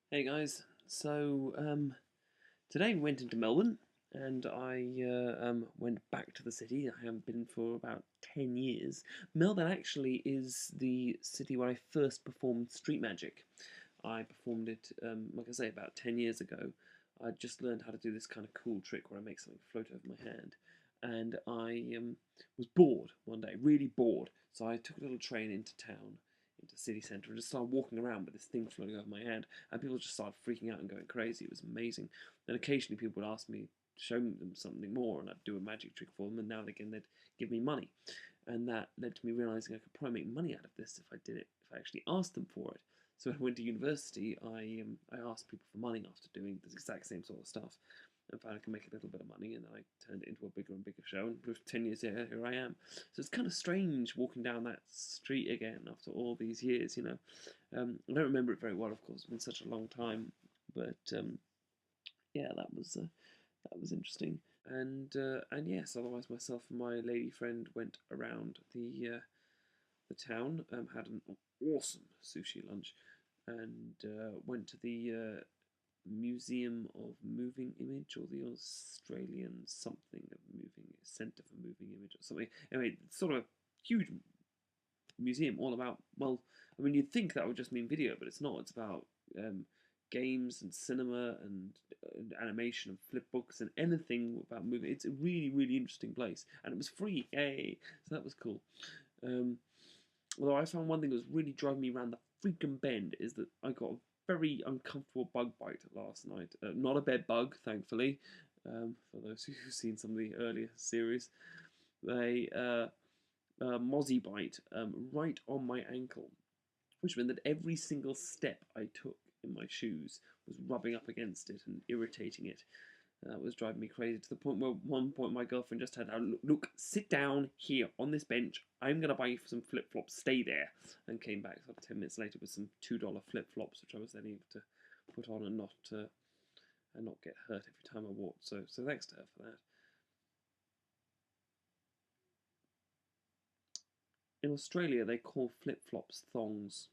Hey guys, today we went into Melbourne and I went back to the city. I haven't been for about 10 years. Melbourne actually is the city where I first performed street magic. I performed it, like I say, about 10 years ago. I just learned how to do this kind of cool trick where I make something float over my hand. And I was bored one day, really bored. So I took a little train into town, into the city centre, and just started walking around with this thing floating over my hand. And people just started freaking out and going crazy. It was amazing. Then occasionally people would ask me to show them something more, and I'd do a magic trick for them. And now and again they'd give me money, and that led to me realising I could probably make money out of this if I did it, if I actually asked them for it. So when I went to university, I asked people for money after doing the exact same sort of stuff, and found I could make a little bit of money, and then I turned it into a bigger and bigger show. And with 10 years later, here I am. So it's kind of strange walking down that street again after all these years. I don't remember it very well, of course. It's been such a long time, but yeah, that was interesting. And yes, otherwise myself and my lady friend went around the town, had an awesome sushi lunch, and went to the Museum of Moving Image, or the Australian something of moving Centre for Moving Image or something. Anyway, it's sort of a huge museum all about, well, I mean, you'd think that would just mean video, but it's not. It's about games and cinema and animation and flip books and anything about moving. It's a really, really interesting place, and it was free. Yay! So that was cool. Um, Although I found one thing that was really driving me around the freaking bend is that I got a very uncomfortable bug bite last night. Not a bed bug, thankfully. For those who've seen some of the earlier series, a mozzie bite right on my ankle, which meant that every single step I took in my shoes was rubbing up against it and irritating it. That was driving me crazy to the point where one point my girlfriend just had, look, sit down here on this bench. I'm going to buy you some flip flops. Stay there. And came back sort of 10 minutes later with some $2 flip flops, which I was then able to put on and not get hurt every time I walked. So thanks to her for that. In Australia, they call flip flops thongs.